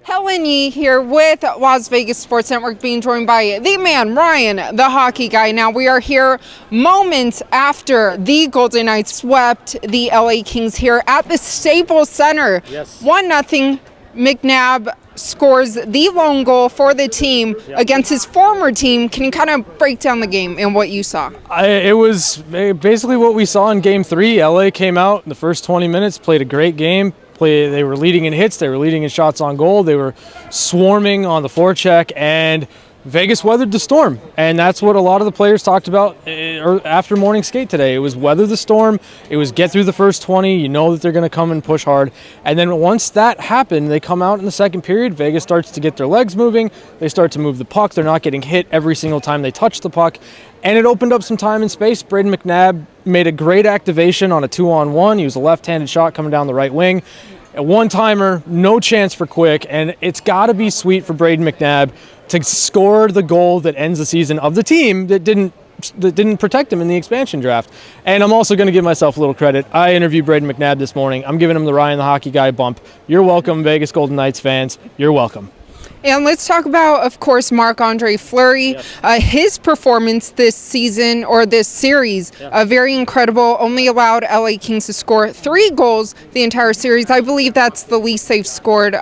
Helen here with Las Vegas Sports Network, being joined by the man, Ryan, the hockey guy. Now, we are here moments after the Golden Knights swept the LA Kings here at the Staples Center. Yes. 1-0. McNabb scores the lone goal for the team against his former team. Can you kind of break down the game and what you saw? It was basically what we saw in Game 3. LA came out in the first 20 minutes, played a great game. They were leading in hits, they were leading in shots on goal, they were swarming on the forecheck, and Vegas weathered the storm. And that's what a lot of the players talked about after morning skate today. It was weather the storm, it was get through the first 20, you know that they're going to come and push hard. And then once that happened, they come out in the second period, Vegas starts to get their legs moving, they start to move the puck, they're not getting hit every single time they touch the puck. And it opened up some time and space. Braden McNabb made a great activation on a 2-on-1. He was a left-handed shot coming down the right wing. A one-timer, no chance for Quick, and it's got to be sweet for Braden McNabb to score the goal that ends the season of the team that didn't protect him in the expansion draft. And I'm also going to give myself a little credit. I interviewed Braden McNabb this morning. I'm giving him the Ryan the Hockey Guy bump. You're welcome, Vegas Golden Knights fans. You're welcome. And let's talk about, of course, MarcAndre Fleury. Yes. His performance this season, or this series, very incredible. Only allowed LA Kings to score 3 goals the entire series. I believe that's the least they've scored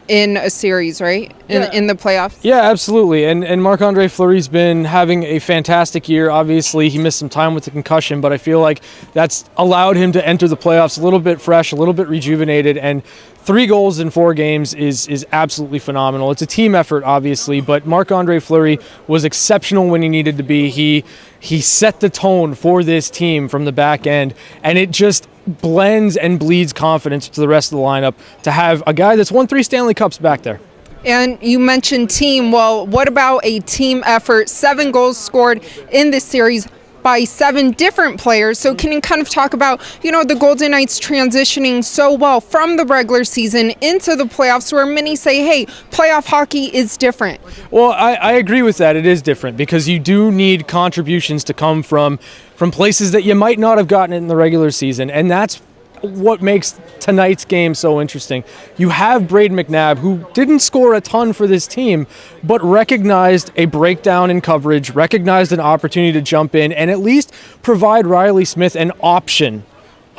in a series, right? In the playoffs? Yeah, absolutely. And MarcAndre Fleury's been having a fantastic year. Obviously, he missed some time with the concussion, but I feel like that's allowed him to enter the playoffs a little bit fresh, a little bit rejuvenated, and 3 goals in 4 games is absolutely phenomenal. It's a team effort, obviously, but MarcAndre Fleury was exceptional when he needed to be. He set the tone for this team from the back end, and it just blends and bleeds confidence to the rest of the lineup to have a guy that's won 3 Stanley Cups back there. And you mentioned team. Well, what about a team effort? 7 goals scored in this series by 7 different players. So can you kind of talk about, the Golden Knights transitioning so well from the regular season into the playoffs, where many say, hey, playoff hockey is different? Well, I agree with that. It is different because you do need contributions to come from places that you might not have gotten in the regular season. And that's what makes tonight's game so interesting. You have Braden McNabb, who didn't score a ton for this team, but recognized a breakdown in coverage, recognized an opportunity to jump in and at least provide Riley Smith an option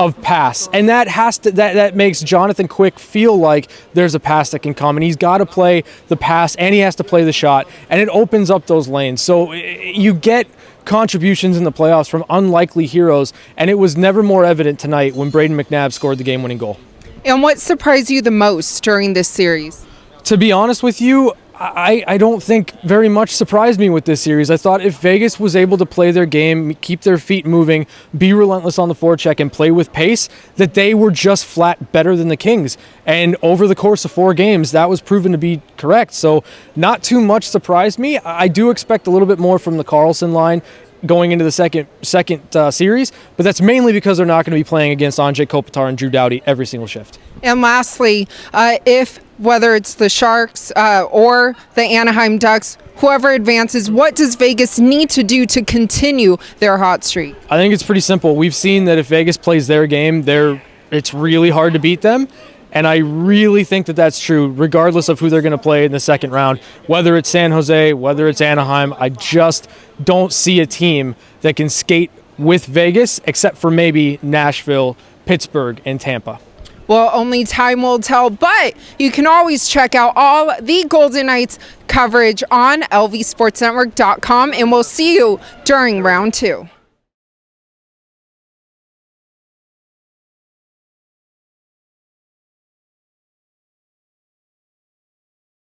of pass. And that makes Jonathan Quick feel like there's a pass that can come, and he's got to play the pass and he has to play the shot, and it opens up those lanes. So you get contributions in the playoffs from unlikely heroes, and it was never more evident tonight when Braden McNabb scored the game-winning goal. And what surprised you the most during this series? To be honest with you, I don't think very much surprised me with this series. I thought if Vegas was able to play their game, keep their feet moving, be relentless on the forecheck, and play with pace, that they were just flat better than the Kings. And over the course of 4 games, that was proven to be correct. So not too much surprised me. I do expect a little bit more from the Karlsson line going into the second series, but that's mainly because they're not going to be playing against Anze Kopitar and Drew Doughty every single shift. And lastly, whether it's the Sharks or the Anaheim Ducks, whoever advances, what does Vegas need to do to continue their hot streak? I think it's pretty simple. We've seen that if Vegas plays their game, it's really hard to beat them. And I really think that that's true, regardless of who they're going to play in the second round. Whether it's San Jose, whether it's Anaheim, I just don't see a team that can skate with Vegas, except for maybe Nashville, Pittsburgh, and Tampa. Well, only time will tell, but you can always check out all the Golden Knights coverage on lvsportsnetwork.com, and we'll see you during round 2.